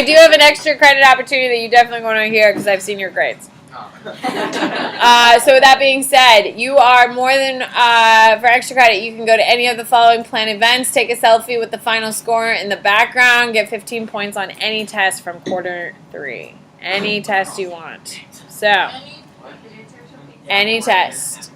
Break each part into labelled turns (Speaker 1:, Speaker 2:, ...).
Speaker 1: I do have an extra credit opportunity that you definitely want to hear because I've seen your grades. So with that being said, you are more than, for extra credit, you can go to any of the following planned events, take a selfie with the final score in the background, get 15 points on any test from quarter 3. Any test you want. So, any test.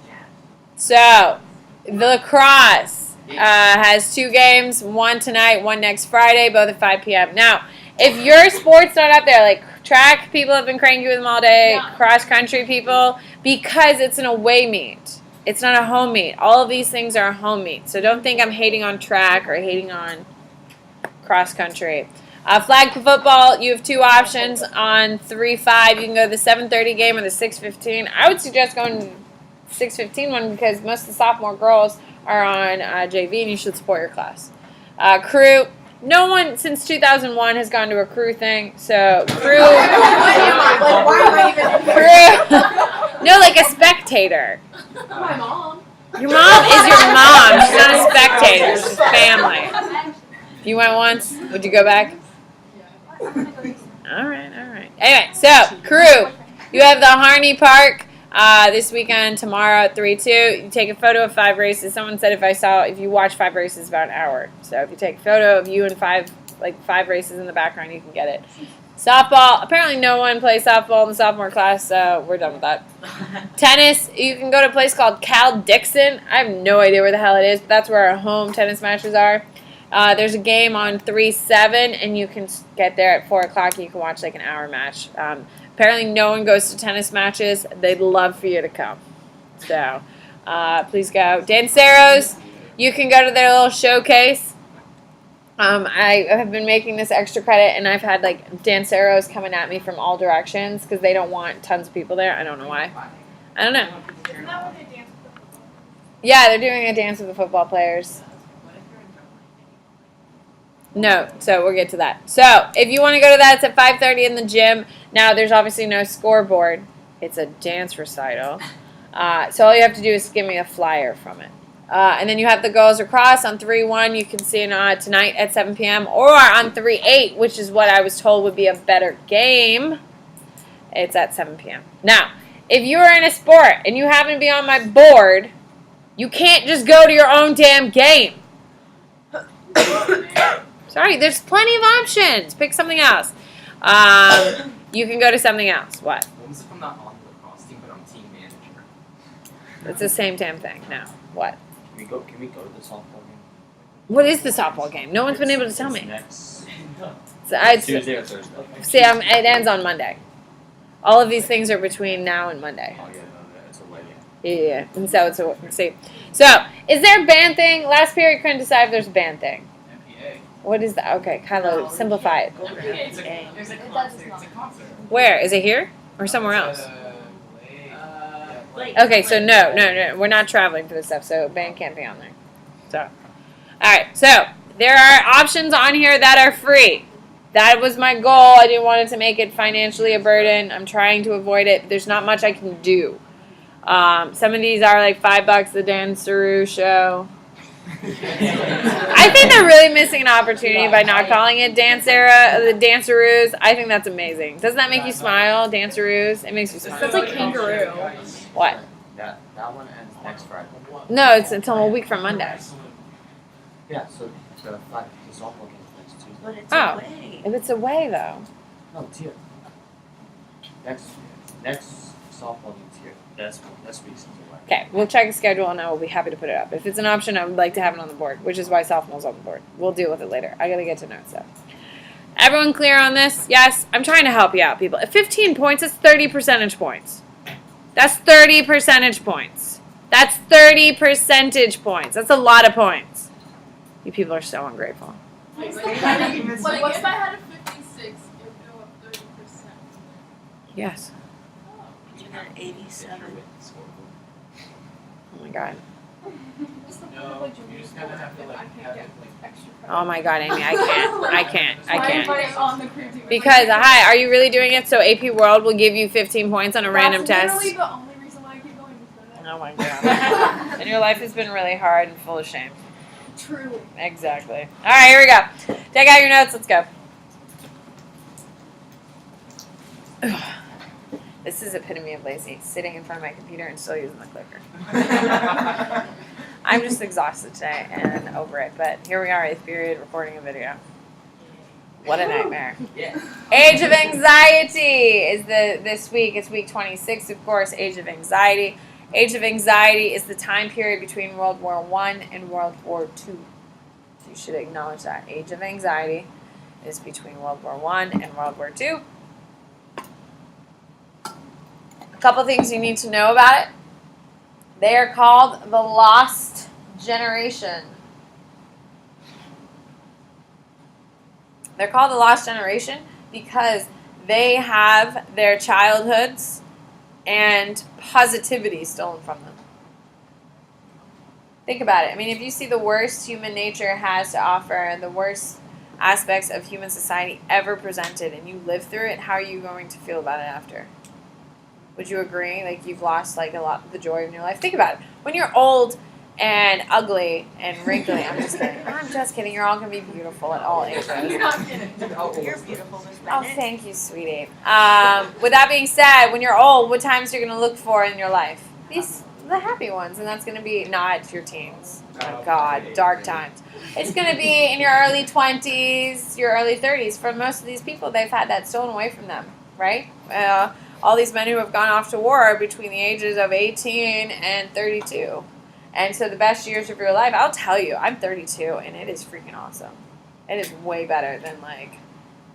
Speaker 1: So, the lacrosse has 2 games, one tonight, one next Friday, both at 5 p.m. Now, if your sport's not up there, like track people have been cranky with them all day, cross-country people, because it's an away meet. It's not a home meet. All of these things are a home meet. So don't think I'm hating on track or hating on cross-country. Flag football, you have 2 options on 3-5. You can go to the 7:30 game or the 6:15. I would suggest going to the 6:15 one because most of the sophomore girls are on JV and you should support your class. Crew. No one since 2001 has gone to a crew thing, so crew. No, like a spectator.
Speaker 2: My mom.
Speaker 1: Your mom is your mom. She's not a spectator. She's family. You went once. Would you go back? All right. Anyway, so crew. You have the Harney Park this weekend, tomorrow at 3-2. You take a photo of 5 races. Someone said if you watch 5 races, about an hour. So if you take a photo of you and 5 races in the background, you can get it. Softball. Apparently no one plays softball in the sophomore class, so we're done with that. Tennis. You can go to a place called Cal Dixon. I have no idea where the hell it is, but that's where our home tennis matches are. There's a game on 3-7, and you can get there at 4 o'clock. You can watch like an hour match. Apparently no one goes to tennis matches. They'd love for you to come. So please go. Danceros, you can go to their little showcase. I have been making this extra credit, and I've had like danceros coming at me from all directions because they don't want tons of people there. I don't know why. I don't know.
Speaker 2: Isn't that what they dance with the football?
Speaker 1: Yeah, they're doing a dance with the football players. No, so we'll get to that. So if you want to go to that, it's at 5:30 in the gym. Now, there's obviously no scoreboard. It's a dance recital. So all you have to do is give me a flyer from it. And then you have the girls across on 3-1. You can see it tonight at 7 p.m. Or on 3-8, which is what I was told would be a better game. It's at 7 p.m. Now, if you are in a sport and you happen to be on my board, you can't just go to your own damn game. Sorry, there's plenty of options. Pick something else. You can go to something else. What?
Speaker 3: What was it from not on the lacrosse team, but I'm team manager?
Speaker 1: It's the same damn thing. No. What?
Speaker 3: Can we go to the softball game?
Speaker 1: What is the softball game? No one's been able to tell me.
Speaker 3: Next
Speaker 1: Tuesday
Speaker 3: or Thursday.
Speaker 1: See, it ends on Monday. All of these things are between now and Monday.
Speaker 3: Oh yeah, no, it's a wedding.
Speaker 1: Yeah. And so it's a see. So is there a band thing? Last period couldn't decide if there's a band thing.
Speaker 3: MPA.
Speaker 1: What is that? Okay, kind of simplify it.
Speaker 3: It's a concert. It's a concert.
Speaker 1: Where is it here or somewhere else? Okay, so no, we're not traveling for this stuff, so band can't be on there. So, all right, so there are options on here that are free. That was my goal. I didn't want it to make it financially a burden. I'm trying to avoid it. There's not much I can do. Some of these are like $5 the Dan Saru show. I think they're really missing an opportunity by not calling it the Danceroos. I think that's amazing. Doesn't that make you smile, Danceroos? It makes you smile.
Speaker 2: That's like kangaroo.
Speaker 1: What?
Speaker 3: That one ends next Friday.
Speaker 1: No, it's until a week from Monday.
Speaker 3: Yeah, so the softball game is next Tuesday.
Speaker 4: But it's
Speaker 1: Oh.
Speaker 4: away.
Speaker 1: If it's away, though.
Speaker 3: No, it's here. Next softball game's here. This week's is away.
Speaker 1: Okay, we'll check the schedule and I will be happy to put it up. If it's an option, I would like to have it on the board, which is why sophomall's on the board. We'll deal with it later. I gotta get to notes though. Everyone clear on this? Yes? I'm trying to help you out, people. At 15 points, that's 30 percentage points. That's 30 percentage points. That's 30 percentage points. That's a lot of points. You people are so ungrateful.
Speaker 2: What's if I had a 56, it would go up 30%.
Speaker 1: Yes.
Speaker 4: You got 87.
Speaker 1: Oh my god.
Speaker 2: What's the point of like
Speaker 3: you just kinda have to, like,
Speaker 2: I can't get extra credit?
Speaker 1: Oh my god, Amy, I can't.
Speaker 2: Why am I on the crew team?
Speaker 1: Because, hi, are you really doing it so AP World will give you 15 points on a random test?
Speaker 2: That's literally the only reason why I keep going is that.
Speaker 1: Oh my god. And your life has been really hard and full of shame.
Speaker 2: Truly.
Speaker 1: Exactly. All right, here we go. Take out your notes. Let's go. This is epitome of lazy. Sitting in front of my computer and still using the clicker. I'm just exhausted today and over it. But here we are, 8th period, recording a video. What a nightmare.
Speaker 3: Yeah.
Speaker 1: Age of Anxiety is this week. It's week 26, of course, Age of Anxiety. Age of Anxiety is the time period between World War I and World War II. You should acknowledge that. Age of Anxiety is between World War I and World War II. A couple things you need to know about it. They are called the Lost Generation. They're called the Lost Generation because they have their childhoods and positivity stolen from them. Think about it. I mean, if you see the worst human nature has to offer, the worst aspects of human society ever presented, and you live through it, how are you going to feel about it after? Would you agree? Like, you've lost, like, a lot of the joy in your life. Think about it. When you're old and ugly and wrinkly, I'm just kidding. I'm just kidding. You're all going to be beautiful at all ages.
Speaker 2: You're not kidding.
Speaker 4: You're beautiful, Miss
Speaker 1: Oh,
Speaker 4: Bennett.
Speaker 1: thank you, sweetie. With that being said, when you're old, what times you're going to look for in your life? The happy ones, and that's going to be not your teens. Oh, God, dark times. It's going to be in your early 20s, your early 30s. For most of these people, they've had that stolen away from them, right? All these men who have gone off to war are between the ages of 18 and 32. And so the best years of your life, I'll tell you, I'm 32, and it is freaking awesome. It is way better than, like,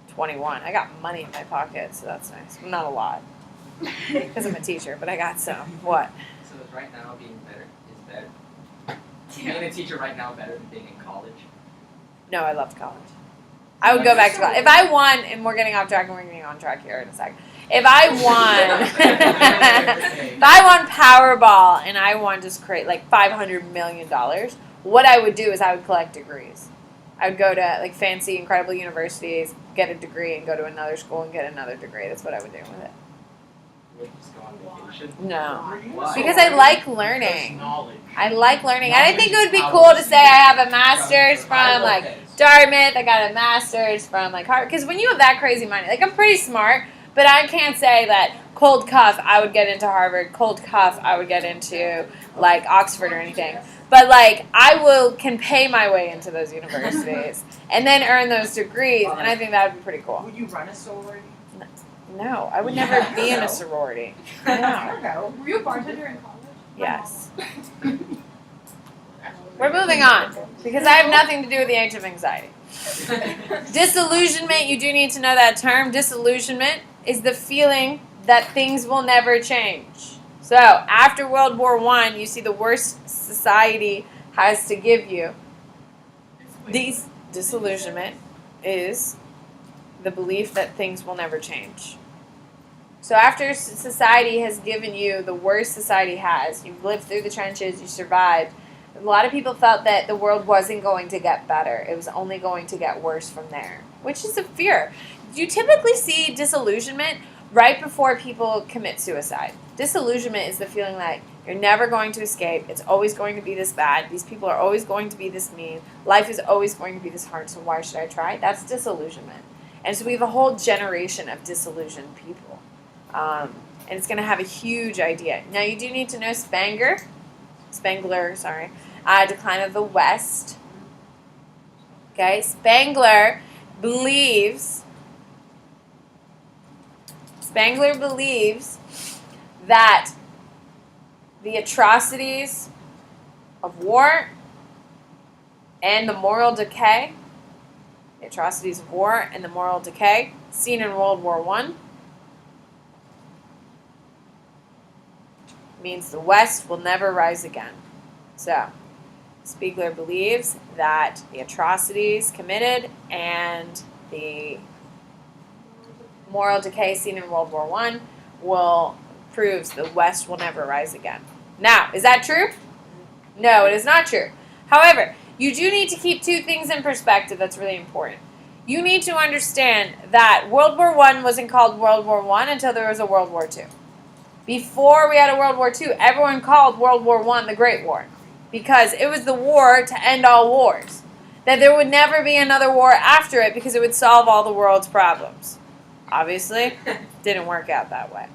Speaker 1: 21. I got money in my pocket, so that's nice. Not a lot, because I'm a teacher, but I got some. What?
Speaker 5: So is right now being better is better? Being a teacher right now better than being in college?
Speaker 1: No, I loved college. I would go back to college. If I won, and we're getting off track, and we're getting on track here in a second. If I won, if I won Powerball and I won just create like $500 million, what I would do is I would collect degrees. I would go to like fancy, incredible universities, get a degree, and go to another school and get another degree. That's what I would do with it.
Speaker 5: You would just go on vacation?
Speaker 1: No,
Speaker 5: Why?
Speaker 1: because I like learning.
Speaker 3: Knowledge.
Speaker 1: I like learning, and I think it would be cool to say I have a master's from like Dartmouth. I got a master's from like Harvard. Because when you have that crazy money, like I'm pretty smart. But I can't say that cold cuff I would get into Harvard, cold cuff I would get into like Oxford or anything. But like can pay my way into those universities and then earn those degrees, and I think that would be pretty cool.
Speaker 6: Would you run a sorority?
Speaker 1: No, I would never be in a sorority. No.
Speaker 6: No.
Speaker 2: Were you a bartender in college?
Speaker 1: Yes. We're moving on because I have nothing to do with the Age of Anxiety. Disillusionment, you do need to know that term. Disillusionment is the feeling that things will never change. So, after World War I, you see the worst society has to give you. Disillusionment is the belief that things will never change. So after society has given you the worst society has, you've lived through the trenches, you survived, a lot of people felt that the world wasn't going to get better. It was only going to get worse from there, which is a fear. You typically see disillusionment right before people commit suicide. Disillusionment is the feeling that you're never going to escape. It's always going to be this bad. These people are always going to be this mean. Life is always going to be this hard, so why should I try? That's disillusionment. And so we have a whole generation of disillusioned people. And it's going to have a huge idea. Now, you do need to know Spangler, Decline of the West. Okay, Spangler believes that the atrocities of war and the moral decay, seen in World War I, means the West will never rise again. So, Spiegler believes that the atrocities committed and the moral decay seen in World War I proves the West will never rise again. Now, is that true? No, it is not true. However, you do need to keep two things in perspective that's really important. You need to understand that World War I wasn't called World War I until there was a World War II. Before we had a World War II, everyone called World War I the Great War because it was the war to end all wars. That there would never be another war after it because it would solve all the world's problems. Obviously, didn't work out that way.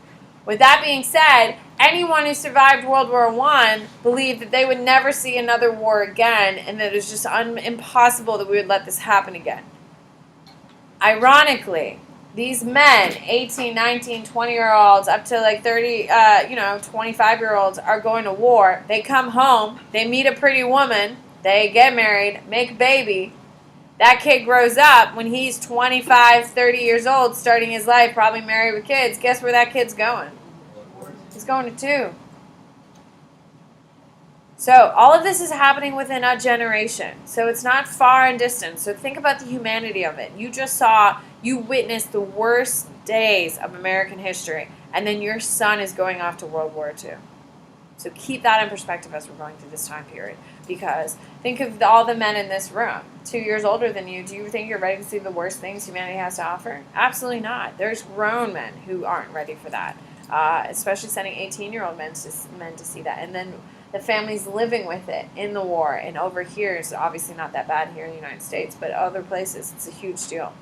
Speaker 1: With that being said, anyone who survived World War I believed that they would never see another war again and that it was just impossible that we would let this happen again. Ironically, these men, 18, 19, 20-year-olds, up to like 30, 25-year-olds are going to war. They come home, they meet a pretty woman, they get married, make a baby. That kid grows up when he's 25, 30 years old, starting his life, probably married with kids. Guess where that kid's going? He's going to 2. So all of this is happening within a generation. So it's not far in distance. So think about the humanity of it. You witnessed the worst days of American history, and then your son is going off to World War II. So keep that in perspective as we're going through this time period. Because think of all the men in this room, 2 years older than you. Do you think you're ready to see the worst things humanity has to offer? Absolutely not. There's grown men who aren't ready for that, especially sending 18-year-old men to see that. And then the families living with it in the war. And over here, it's obviously not that bad here in the United States, but other places, it's a huge deal.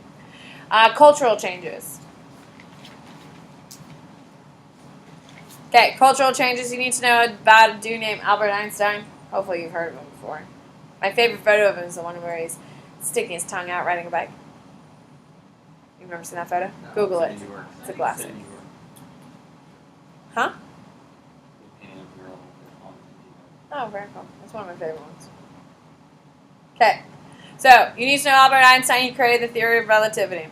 Speaker 1: Cultural changes. Okay, cultural changes you need to know about a dude named Albert Einstein. Hopefully you've heard of him before. My favorite photo of him is the one where he's sticking his tongue out riding a bike. You've never seen that photo?
Speaker 5: No,
Speaker 1: Google it.
Speaker 3: In New York.
Speaker 1: It's a classic.
Speaker 3: In New York.
Speaker 1: Huh?
Speaker 3: They painted a mural on the
Speaker 1: Oh, very cool. That's one of my favorite ones. Okay, so you need to know Albert Einstein. He created the theory of relativity.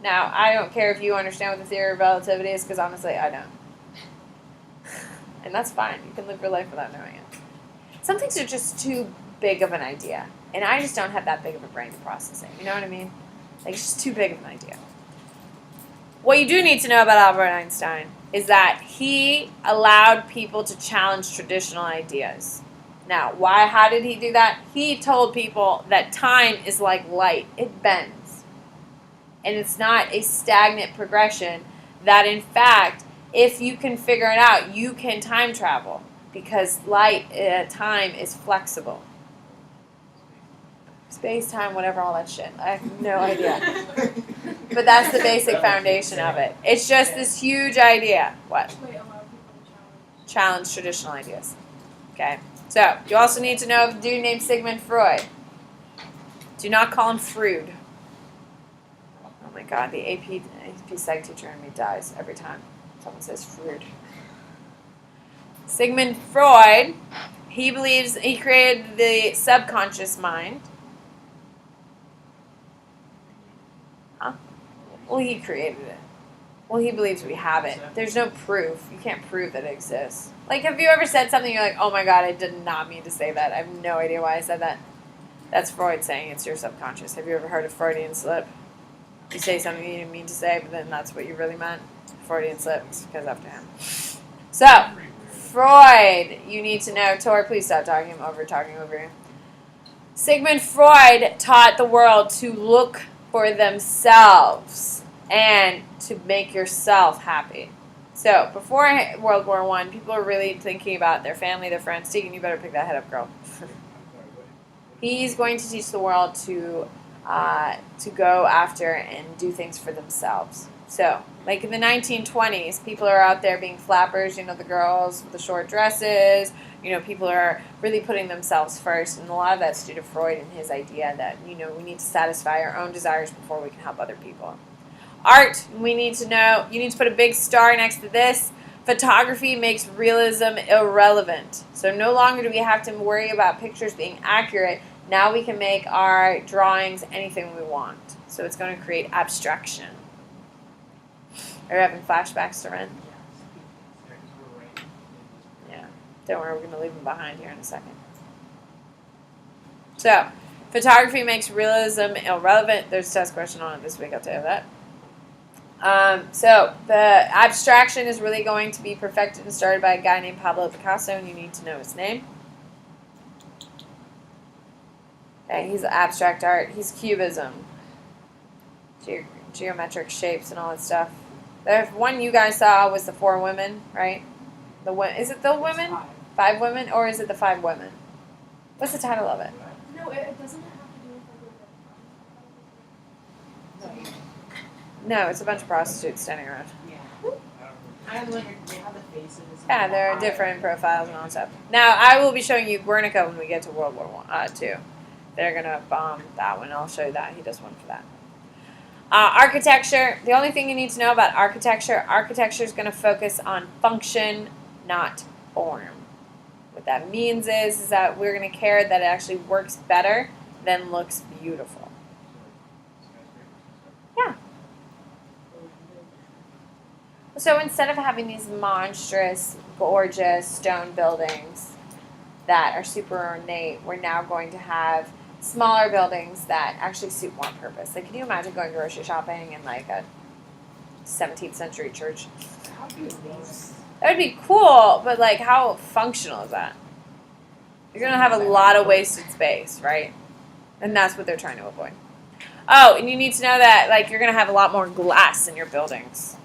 Speaker 1: Now, I don't care if you understand what the theory of relativity is, because honestly, I don't. And that's fine. You can live your life without knowing it. Some things are just too big of an idea, and I just don't have that big of a brain to process it. You know what I mean? Like, it's just too big of an idea. What you do need to know about Albert Einstein is that he allowed people to challenge traditional ideas. Now, why? How did he do that? He told people that time is like light. It bends. And it's not a stagnant progression, that in fact, if you can figure it out, you can time travel, because time is flexible. Space, time, whatever, all that shit. I have no idea. But that's the basic foundation of it. It's just this huge idea. What?
Speaker 2: Wait, allow people to challenge.
Speaker 1: Challenge traditional ideas. Okay. So, you also need to know of a dude named Sigmund Freud. Do not call him Freud. Oh my god, the AP Psych teacher in me dies every time someone says Freud. Sigmund Freud, he believes he created the subconscious mind. Huh? Well, he created it. Well, he believes we have it. There's no proof. You can't prove that it exists. Like, have you ever said something you're like, oh my god, I did not mean to say that. I have no idea why I said that. That's Freud saying it's your subconscious. Have you ever heard of Freudian slip? You say something you didn't mean to say, but then that's what you really meant. Freudian slip goes after him. So, Freud, you need to know. Tor, please stop talking over you. Sigmund Freud taught the world to look for themselves and to make yourself happy. So, before World War I, people are really thinking about their family, their friends. Tegan, you better pick that head up, girl. He's going to teach the world to go after and do things for themselves. So, like in the 1920s, people are out there being flappers, you know, the girls with the short dresses, you know, people are really putting themselves first, and a lot of that's due to Freud and his idea that, you know, we need to satisfy our own desires before we can help other people. Art, we need to know, you need to put a big star next to this. Photography makes realism irrelevant. So no longer do we have to worry about pictures being accurate. Now we can make our drawings anything we want. So it's going to create abstraction. Are you having flashbacks to Ren? Yeah. Don't worry, we're going to leave them behind here in a second. So, photography makes realism irrelevant. There's a test question on it this week, I'll tell you that. So, the abstraction is really going to be perfected and started by a guy named Pablo Picasso, and you need to know his name. Okay, he's abstract art. He's Cubism. Geometric shapes and all that stuff. The one you guys saw was the 4 women, right? Is it the women? 5 women? Or is it the 5 women? What's the title of it?
Speaker 2: No, it doesn't have to do with
Speaker 1: No, it's a bunch of prostitutes standing around.
Speaker 4: Yeah. I wondered, they have the faces.
Speaker 1: Yeah, there are different profiles and all that stuff. Now, I will be showing you Guernica when we get to World War II. They're going to bomb that one. I'll show you that. He does one for that. Architecture. The only thing you need to know about architecture is going to focus on function, not form. What that means is that we're going to care that it actually works better than looks beautiful. Yeah. So instead of having these monstrous, gorgeous stone buildings that are super ornate, we're now going to have smaller buildings that actually suit one purpose. Like, can you imagine going grocery shopping in like a 17th century church?
Speaker 4: How do these?
Speaker 1: That would be cool, but like, how functional is that? You're gonna have a lot of wasted space, right? And that's what they're trying to avoid. Oh, and you need to know that like you're gonna have a lot more glass in your buildings.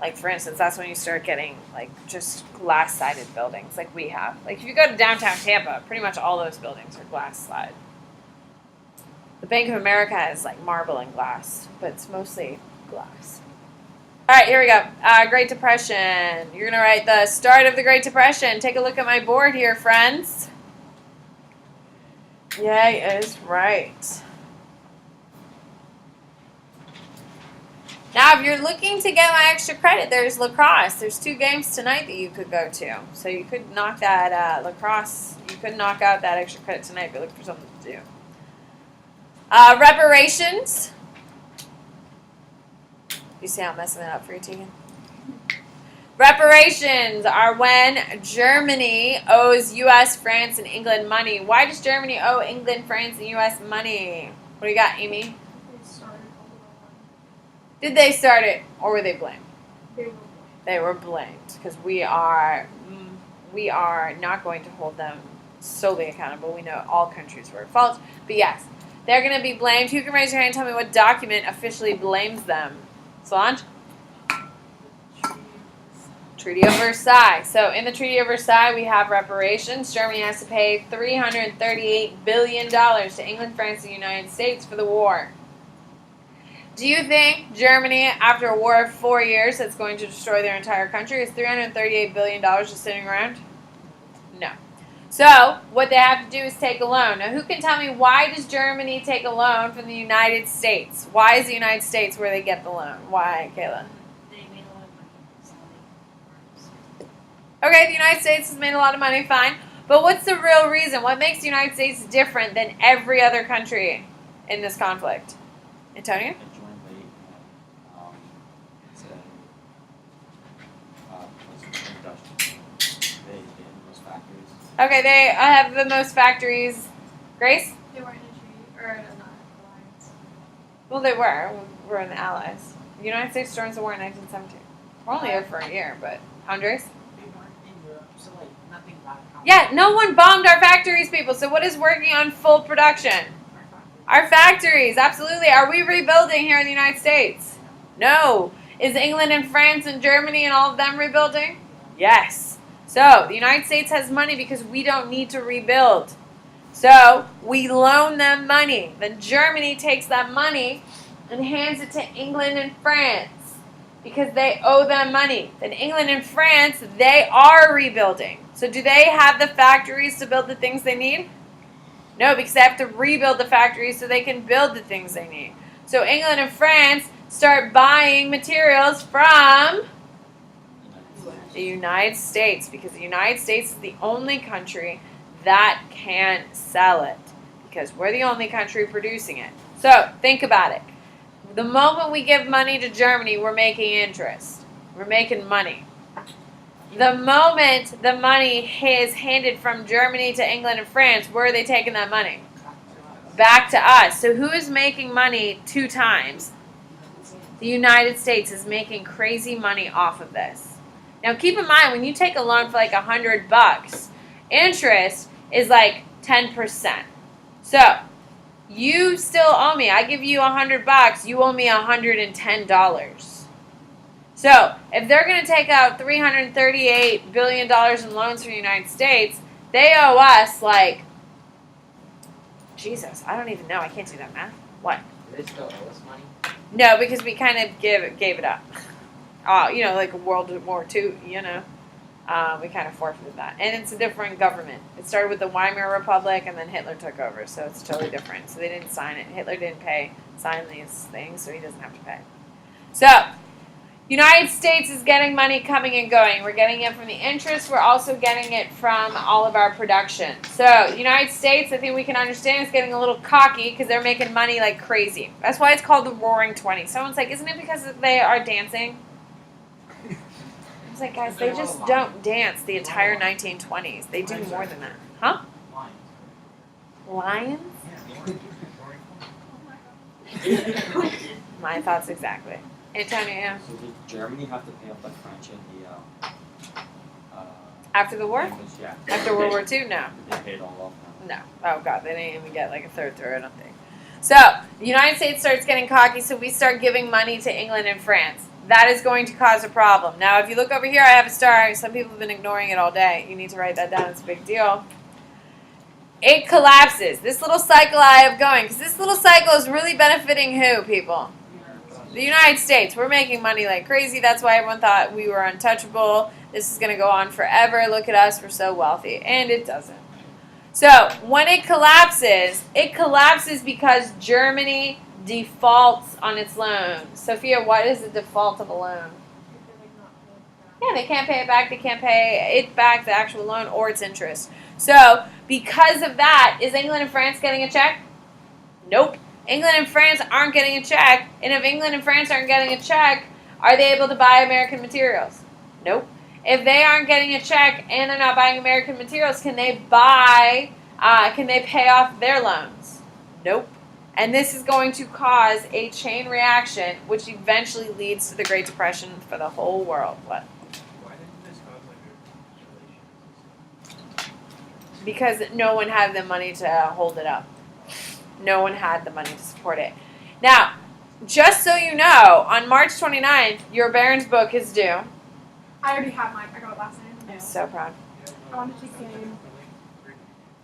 Speaker 1: Like, for instance, that's when you start getting like just glass-sided buildings, like we have. Like if you go to downtown Tampa, pretty much all those buildings are glass-sided. The Bank of America has like marble and glass, but it's mostly glass. All right, here we go. Great Depression. You're going to write the start of the Great Depression. Take a look at my board here, friends. Yay is right. Now, if you're looking to get my extra credit, there's lacrosse. There's 2 games tonight that you could go to. So you could knock that lacrosse, you could knock out that extra credit tonight if you're looking for something to do. Reparations. You see how I'm messing it up for you, Tegan? Reparations are when Germany owes U.S., France, and England money. Why does Germany owe England, France, and U.S. money? What do you got, Amy?
Speaker 2: They started all the
Speaker 1: Did they start it, or were they blamed?
Speaker 2: They were
Speaker 1: They were blamed because we are not going to hold them solely accountable. We know all countries were at fault, but yes, they're going to be blamed. Who can raise your hand and tell me what document officially blames them? Solange? Treaty of Versailles. So in the Treaty of Versailles, we have reparations. Germany has to pay $338 billion to England, France, and the United States for the war. Do you think Germany, after a war of 4 years that's going to destroy their entire country, is $338 billion just sitting around? No. So what they have to do is take a loan. Now, who can tell me why does Germany take a loan from the United States? Why is the United States where they get the loan? Why, Kayla?
Speaker 4: They made a lot of money from selling arms.
Speaker 1: Okay, the United States has made a lot of money, fine. But what's the real reason? What makes the United States different than every other country in this conflict? Antonio? Okay, they have the most factories. Grace?
Speaker 2: They weren't in a treaty, or in an alliance.
Speaker 1: Well, they were. We're in the Allies. The United States joins the war in 1917. We're only there for a year, but Andres?
Speaker 4: They weren't in Europe, so like nothing bad happened.
Speaker 1: Yeah, no one bombed our factories, people. So what is working on full production? Our factories, absolutely. Are we rebuilding here in the United States? No. Is England and France and Germany and all of them rebuilding? Yes. So the United States has money because we don't need to rebuild. So we loan them money. Then Germany takes that money and hands it to England and France because they owe them money. Then England and France, they are rebuilding. So do they have the factories to build the things they need? No, because they have to rebuild the factories so they can build the things they need. So England and France start buying materials from the United States because the United States is the only country that can sell it because we're the only country producing it. So think about it. The moment we give money to Germany, we're making interest. We're making money. The moment the money is handed from Germany to England and France, where are they taking that money? Back to us. So who is making money 2 times? The United States is making crazy money off of this. Now keep in mind, when you take a loan for like $100, interest is like 10%. So you still owe me. I give you $100, you owe me $110. So if they're going to take out $338 billion in loans from the United States, they owe us like, Jesus, I don't even know. I can't do that math. What?
Speaker 5: Do they still owe us money?
Speaker 1: No, because we kind of gave it up. Like World War II, we kind of forfeited that. And it's a different government. It started with the Weimar Republic, and then Hitler took over, so it's totally different. So they didn't sign it. Hitler didn't sign these things, so he doesn't have to pay. So, United States is getting money coming and going. We're getting it from the interest. We're also getting it from all of our production. So, United States, I think we can understand, is getting a little cocky because they're making money like crazy. That's why it's called the Roaring '20s. Someone's like, isn't it because they are dancing? I was like, guys, they just don't dance the entire 1920s. They do more than that. Huh? Lions? My thoughts exactly. Antonio?
Speaker 3: So did Germany have to pay off the French in the
Speaker 1: After the war?
Speaker 3: English? Yeah.
Speaker 1: After World War II? No.
Speaker 3: They paid all off now.
Speaker 1: No. Oh, God. They didn't even get like a third through, I don't think. So, the United States starts getting cocky, so we start giving money to England and France. That is going to cause a problem. Now, if you look over here, I have a star. Some people have been ignoring it all day. You need to write that down. It's a big deal. It collapses. This little cycle I have going, because this little cycle is really benefiting who, people? The United States. We're making money like crazy. That's why everyone thought we were untouchable. This is going to go on forever. Look at us. We're so wealthy. And it doesn't. So, when it collapses because Germany defaults on its loan. Sophia, what is the default of a loan? Yeah, they can't pay it back. They can't pay it back, the actual loan, or its interest. So, because of that, is England and France getting a check? Nope. England and France aren't getting a check. And if England and France aren't getting a check, are they able to buy American materials? Nope. If they aren't getting a check and they're not buying American materials, can they pay off their loans? Nope. And this is going to cause a chain reaction, which eventually leads to the Great Depression for the whole world. What?
Speaker 6: Why didn't this cause like a
Speaker 1: Because no one had the money to hold it up. No one had the money to support it. Now, just so you know, on March 29th, your Barron's book is due.
Speaker 2: I already have mine. I got it last night.
Speaker 1: I'm so proud.
Speaker 2: I want to keep going.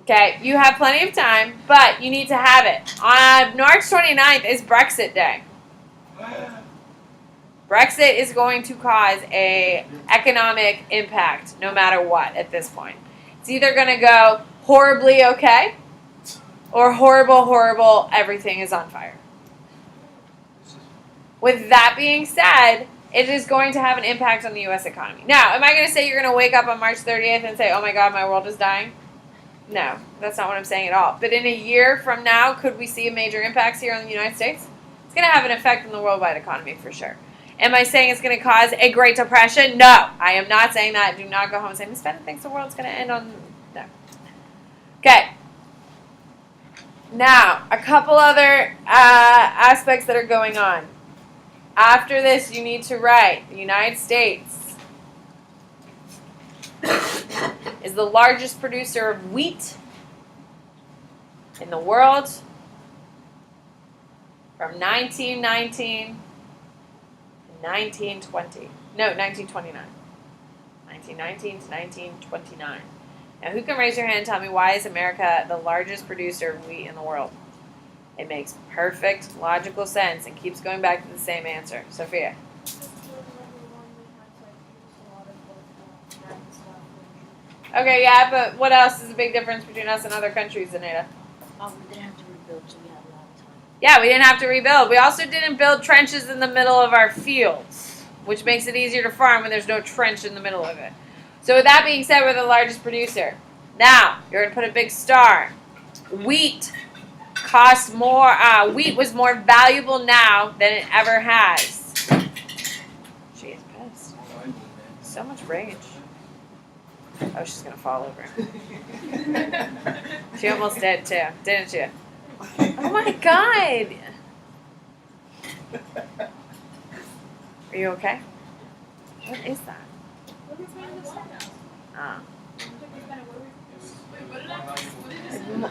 Speaker 1: Okay, you have plenty of time, but you need to have it. On March 29th is Brexit Day. Brexit is going to cause a economic impact no matter what at this point. It's either going to go horribly okay or horrible, horrible, everything is on fire. With that being said, it is going to have an impact on the U.S. economy. Now, am I going to say you're going to wake up on March 30th and say, oh my God, my world is dying? No, that's not what I'm saying at all. But in a year from now, could we see major impacts here in the United States? It's going to have an effect on the worldwide economy for sure. Am I saying it's going to cause a Great Depression? No, I am not saying that. Do not go home and say, Miss Bennett thinks the world's going to end on... No. Okay. Now, a couple other aspects that are going on. After this, you need to write, the United States is the largest producer of wheat in the world from 1919 to 1920. No, 1929. 1919 to 1929. Now, who can raise your hand and tell me why is America the largest producer of wheat in the world? It makes perfect logical sense and keeps going back to the same answer. Sophia. Okay, yeah, but what else is a big difference between us and other countries, Anita?
Speaker 4: We didn't have to rebuild, so we had a lot of time.
Speaker 1: Yeah, we didn't have to rebuild. We also didn't build trenches in the middle of our fields, which makes it easier to farm when there's no trench in the middle of it. So with that being said, we're the largest producer. Now, you're going to put a big star. Wheat costs more. Wheat was more valuable now than it ever has. She is pissed. So much rage. Oh, she's going to fall over. She almost did too, didn't she? Oh my God. Are you okay? What is that?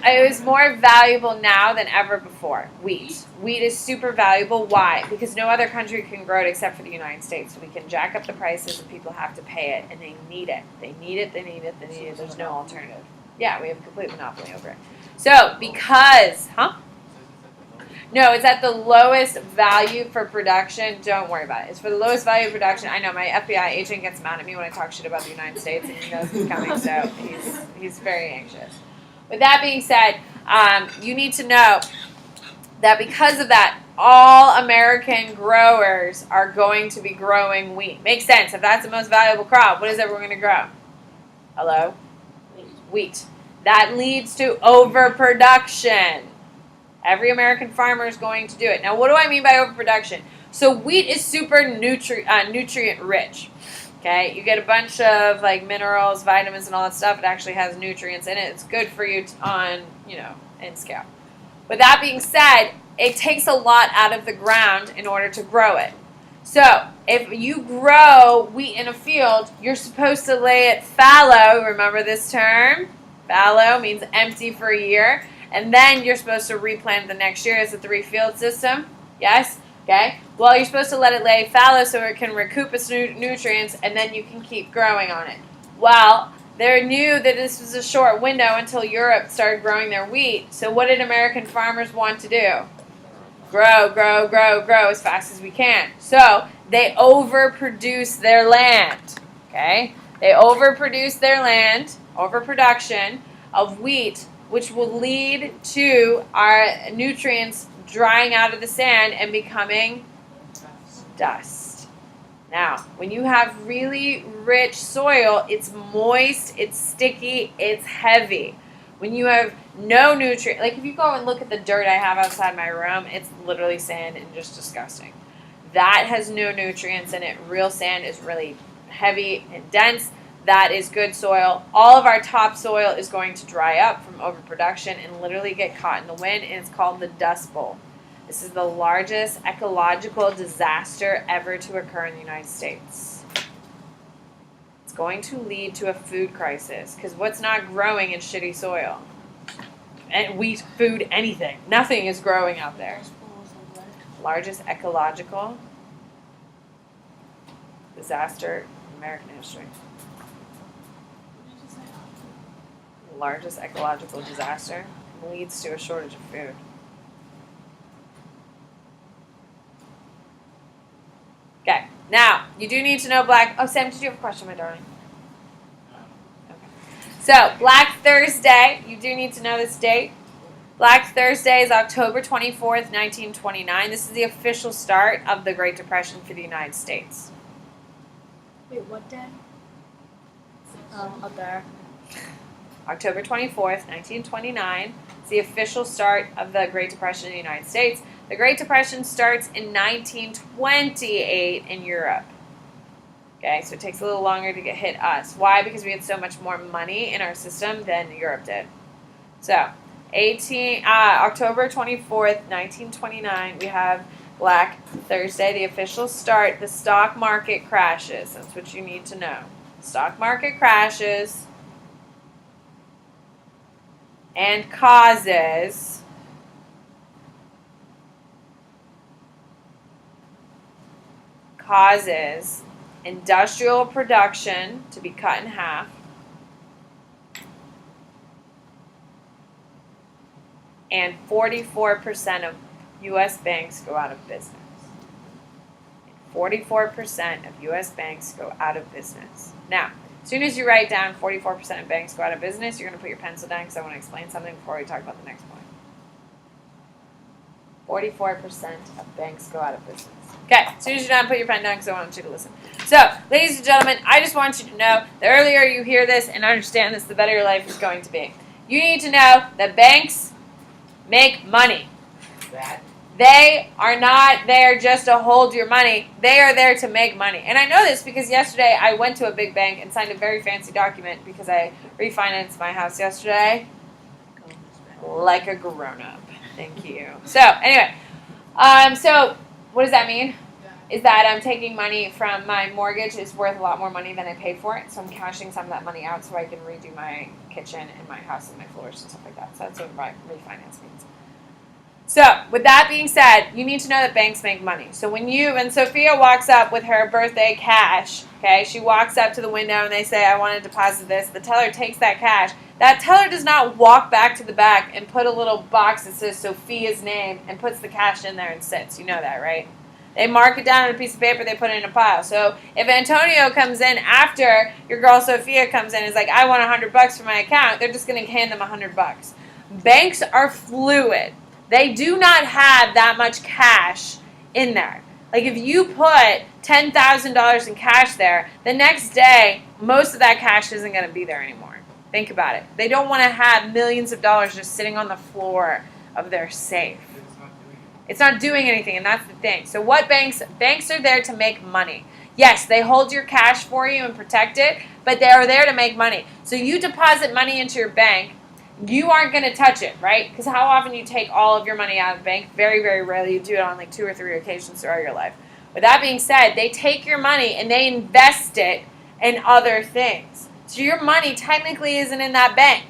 Speaker 1: It was more valuable now than ever before. Wheat. Wheat is super valuable. Why? Because no other country can grow it except for the United States. So we can jack up the prices and people have to pay it. And they need it. They need it. They need it. They need it. There's no alternative. Yeah, we have a complete monopoly over it. So because, No, it's at the lowest value for production. Don't worry about it. It's for the lowest value of production. I know my FBI agent gets mad at me when I talk shit about the United States, and he knows it's coming, so he's very anxious. With that being said, you need to know that because of that, all American growers are going to be growing wheat. Makes sense. If that's the most valuable crop, what is everyone going to grow? Hello? Wheat. That leads to overproduction. Every American farmer is going to do it. Now, what do I mean by overproduction? So wheat is super nutrient rich. Okay, you get a bunch of like minerals, vitamins, and all that stuff. It actually has nutrients in it. It's good for you on, in scale. With that being said, it takes a lot out of the ground in order to grow it. So if you grow wheat in a field, you're supposed to lay it fallow. Remember this term? Fallow means empty for a year. And then you're supposed to replant the next year. It's a 3-field system. Yes? Okay. Well, you're supposed to let it lay fallow so it can recoup its nutrients, and then you can keep growing on it. Well, they knew that this was a short window until Europe started growing their wheat. So what did American farmers want to do? Grow, grow, grow, grow as fast as we can. So they overproduce their land. Okay? They overproduce their land, overproduction of wheat, which will lead to our nutrients drying out of the sand and becoming dust. Now, when you have really rich soil, it's moist, it's sticky, it's heavy. When you have no nutrient, like if you go and look at the dirt I have outside my room, it's literally sand and just disgusting. That has no nutrients in it. Real sand is really heavy and dense. That is good soil. All of our topsoil is going to dry up from overproduction and literally get caught in the wind, and it's called the Dust Bowl. This is the largest ecological disaster ever to occur in the United States. It's going to lead to a food crisis, because what's not growing in shitty soil? And wheat, food, anything. Nothing is growing out there. Largest ecological disaster in American history. Largest ecological disaster leads to a shortage of food. Okay, now you do need to know Black. Oh, Sam, did you have a question, my darling? Okay. So Black Thursday, you do need to know this date. Black Thursday is October 24th, 1929. This is the official start of the Great Depression for the United States.
Speaker 4: Wait, what day? Up there.
Speaker 1: October 24th, 1929. It's the official start of the Great Depression in the United States. The Great Depression starts in 1928 in Europe. Okay, so it takes a little longer to hit us. Why? Because we had so much more money in our system than Europe did. So, October 24th, 1929, we have Black Thursday, the official start. The stock market crashes. That's what you need to know. The stock market crashes and causes industrial production to be cut in half, and 44% of U.S. banks go out of business. 44% of U.S. banks go out of business. Now, as soon as you write down 44% of banks go out of business, you're going to put your pencil down because I want to explain something before we talk about the next point. 44% of banks go out of business. Okay, as soon as you're done, put your pen down because I want you to listen. So, ladies and gentlemen, I just want you to know the earlier you hear this and understand this, the better your life is going to be. You need to know that banks make money. They are not there just to hold your money. They are there to make money. And I know this because yesterday I went to a big bank and signed a very fancy document because I refinanced my house yesterday like a grown-up. Thank you. So, anyway, so what does that mean? Is that I'm taking money from my mortgage is worth a lot more money than I paid for it. So I'm cashing some of that money out so I can redo my kitchen and my house and my floors and stuff like that. So that's what refinance means. So, with that being said, you need to know that banks make money. So when Sophia walks up with her birthday cash, okay, she walks up to the window and they say, I want to deposit this. The teller takes that cash. That teller does not walk back to the back and put a little box that says Sophia's name and puts the cash in there and sits. You know that, right? They mark it down on a piece of paper, they put it in a pile. So if Antonio comes in after your girl Sophia comes in and is like, I want $100 for my account, they're just going to hand them $100. Banks are fluid. They do not have that much cash in there. Like if you put $10,000 in cash there, the next day, most of that cash isn't going to be there anymore. Think about it. They don't want to have millions of dollars just sitting on the floor of their safe. It's not doing anything, and that's the thing. So what banks are there to make money. Yes, they hold your cash for you and protect it, but they are there to make money. So you deposit money into your bank, you aren't going to touch it, right? Because how often you take all of your money out of the bank? Very, very rarely. You do it on like 2 or 3 occasions throughout your life. With that being said, they take your money and they invest it in other things. So your money technically isn't in that bank.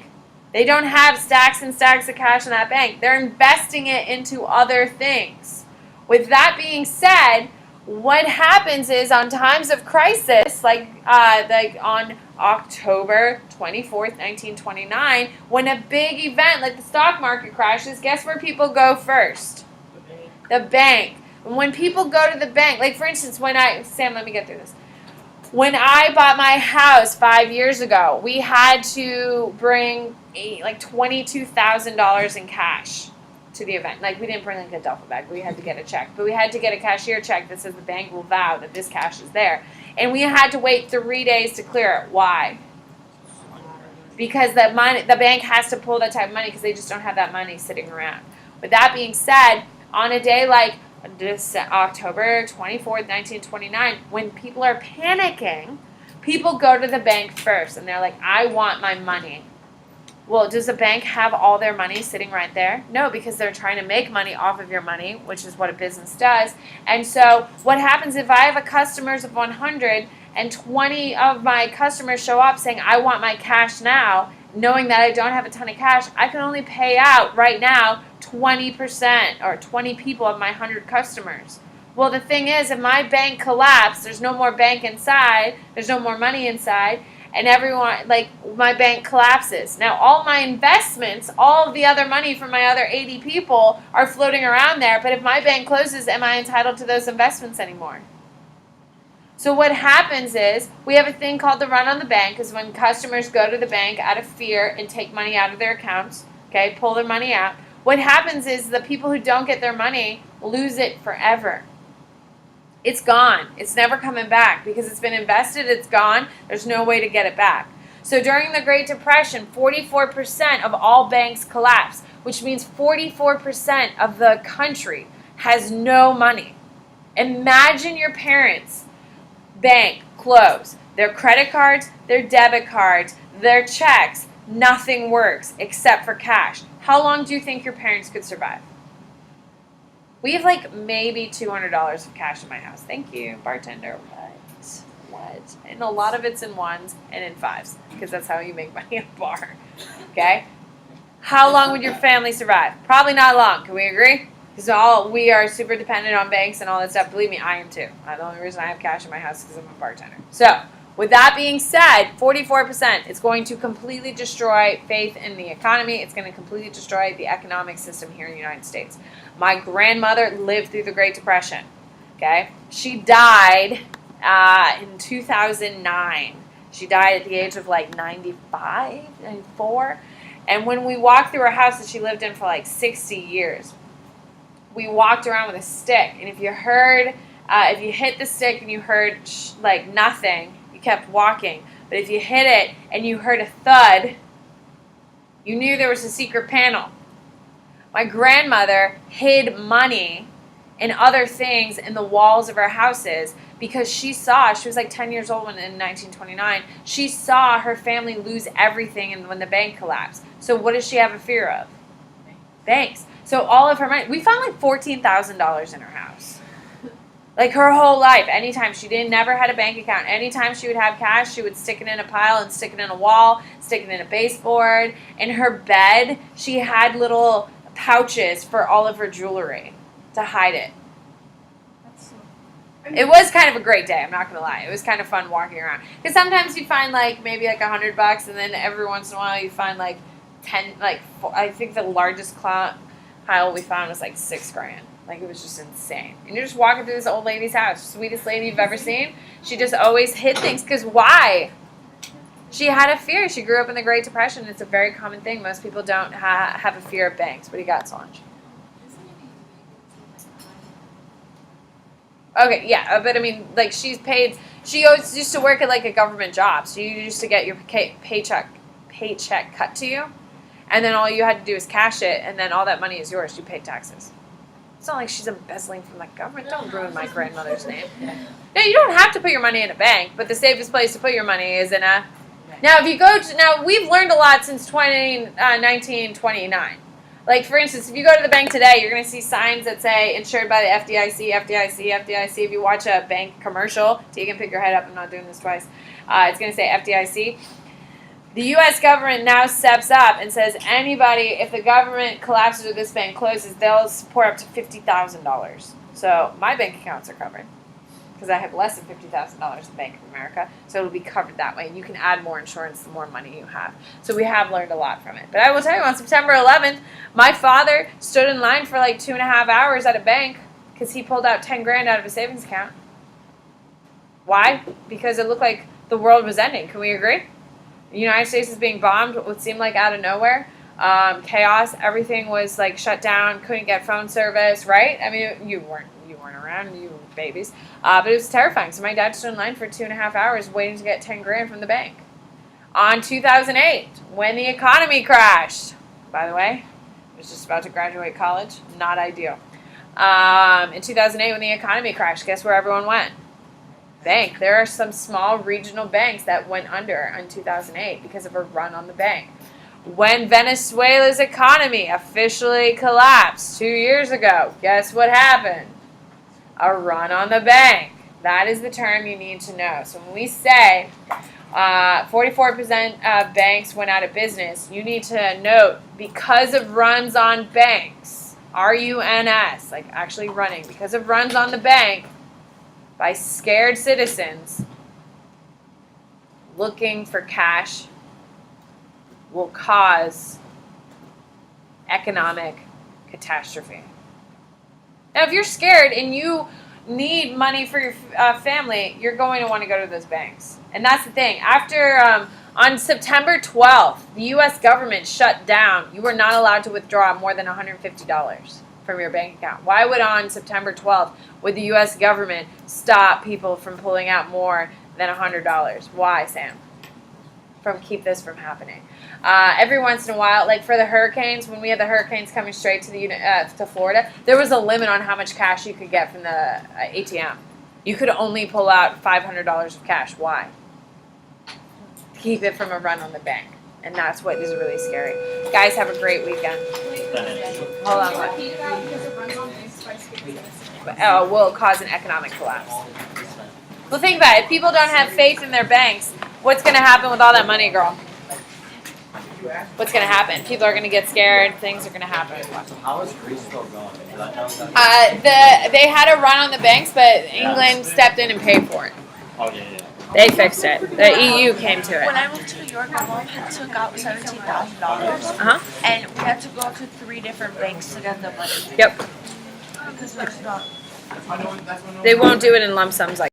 Speaker 1: They don't have stacks and stacks of cash in that bank. They're investing it into other things. With that being said, what happens is on times of crisis, like on October 24th, 1929, when a big event like the stock market crashes, guess where people go first? The bank. And when people go to the bank, like for instance, Sam, let me get through this. When I bought my house 5 years ago, we had to bring like $22,000 in cash to the event. Like we didn't bring like a duffel bag, we had to get a check. But we had to get a cashier check that says the bank will vow that this cash is there. And we had to wait 3 days to clear it. Why? Because the bank has to pull that type of money because they just don't have that money sitting around. With that being said, on a day like this October 24th, 1929, when people are panicking, people go to the bank first and they're like, I want my money. Well, does the bank have all their money sitting right there? No, because they're trying to make money off of your money, which is what a business does. And so what happens if I have a customers of 100 and 20 of my customers show up saying, I want my cash now, knowing that I don't have a ton of cash, I can only pay out right now 20% or 20 people of my 100 customers. Well, the thing is, if my bank collapsed, there's no more bank inside, there's no more money inside, and everyone, like, my bank collapses. Now, all my investments, all of the other money from my other 80 people are floating around there, but if my bank closes, am I entitled to those investments anymore? So what happens is, we have a thing called the run on the bank, is when customers go to the bank out of fear and take money out of their accounts, okay, pull their money out. What happens is the people who don't get their money lose it forever. It's gone. It's never coming back because it's been invested, it's gone. There's no way to get it back. So during the Great Depression, 44% of all banks collapsed, which means 44% of the country has no money. Imagine your parents' bank close. Their credit cards, their debit cards, their checks, nothing works except for cash. How long do you think your parents could survive? We have like maybe $200 of cash in my house. Thank you, bartender. What? And a lot of it's in ones and in fives because that's how you make money at a bar. Okay? How long would your family survive? Probably not long. Can we agree? Because we are super dependent on banks and all that stuff. Believe me, I am too. The only reason I have cash in my house is because I'm a bartender. So, with that being said, 44%, it's going to completely destroy faith in the economy. It's going to completely destroy the economic system here in the United States. My grandmother lived through the Great Depression. Okay? She died in 2009. She died at the age of like 95, 94. And when we walked through her house that she lived in for like 60 years, we walked around with a stick. And if you hit the stick and you heard like nothing, you kept walking. But if you hit it and you heard a thud, you knew there was a secret panel. My grandmother hid money and other things in the walls of our houses because she was like 10 years old in 1929. She saw her family lose everything when the bank collapsed. So what does she have a fear of? Banks. So all of her money, we found like $14,000 in her house. Like her whole life, anytime never had a bank account. Anytime she would have cash, she would stick it in a pile and stick it in a wall, stick it in a baseboard. In her bed, she had little pouches for all of her jewelry to hide it.
Speaker 2: That's so.
Speaker 1: It was kind of a great day, I'm not gonna lie. It was kind of fun walking around. Because sometimes you find like maybe like $100 and then every once in a while you find like 10, like I think the largest pile we found was like $6,000. Like it was just insane. And you're just walking through this old lady's house, sweetest lady you've ever seen. She just always hid things. Because why? She had a fear. She grew up in the Great Depression. It's a very common thing. Most people don't have a fear of banks. What do you got, Solange? Okay, yeah, but I mean, like she's paid. She always used to work at like a government job, so you used to get your paycheck cut to you, and then all you had to do is cash it, and then all that money is yours. You paid taxes. It's not like she's embezzling from the government. Don't ruin my grandmother's name. No, you don't have to put your money in a bank, but the safest place to put your money is in a. Now, if you go to now, we've learned a lot since 1929. Like, for instance, if you go to the bank today, you're going to see signs that say, insured by the FDIC, FDIC, FDIC. If you watch a bank commercial, so you can pick your head up, I'm not doing this twice, it's going to say FDIC. The U.S. government now steps up and says anybody, if the government collapses or this bank closes, they'll support up to $50,000. So my bank accounts are covered because I have less than $50,000 in Bank of America, so it'll be covered that way. And you can add more insurance the more money you have. So we have learned a lot from it. But I will tell you, on September 11th, my father stood in line for like 2.5 hours at a bank because he pulled out $10,000 out of his savings account. Why? Because it looked like the world was ending. Can we agree? The United States is being bombed, what seemed like out of nowhere. Chaos. Everything was like shut down. Couldn't get phone service. Right? I mean, you weren't around. You were babies. But it was terrifying. So my dad stood in line for 2.5 hours waiting to get $10,000 from the bank. On 2008, when the economy crashed. By the way, I was just about to graduate college. Not ideal. In 2008, when the economy crashed, guess where everyone went? Bank. There are some small regional banks that went under in 2008 because of a run on the bank. When Venezuela's economy officially collapsed 2 years ago, guess what happened? A run on the bank. That is the term you need to know. So when we say 44% of banks went out of business, you need to note because of runs on banks, RUNS, like actually running, because of runs on the bank by scared citizens looking for cash will cause economic catastrophe. Now, if you're scared and you need money for your family, you're going to want to go to those banks. And that's the thing. After, on September 12th, the U.S. government shut down. You were not allowed to withdraw more than $150 from your bank account. Why would on September 12th would the U.S. government stop people from pulling out more than $100? Why, Sam? Keep this from happening. Every once in a while, like for the hurricanes, when we had the hurricanes coming straight to Florida, there was a limit on how much cash you could get from the ATM. You could only pull out $500 of cash. Why? Keep it from a run on the bank. And that's what is really scary. Guys, have a great weekend. Hold on. What? Will cause an economic collapse. Well, think about it. If people don't have faith in their banks, what's going to happen with all that money, girl? What's going to happen? People are going to get scared. Things are going to happen.
Speaker 3: So how is Greece still going?
Speaker 1: They had a run on the banks, but England stepped in and paid for it.
Speaker 3: Oh, yeah.
Speaker 1: They fixed it. The EU came to
Speaker 7: When
Speaker 1: it.
Speaker 7: I moved to New York, my mom had took out $17,000,
Speaker 1: Uh-huh.
Speaker 7: and we had to go to 3 different banks to get the money.
Speaker 1: Yep.
Speaker 7: Because there's not.
Speaker 1: They won't do it in lump sums like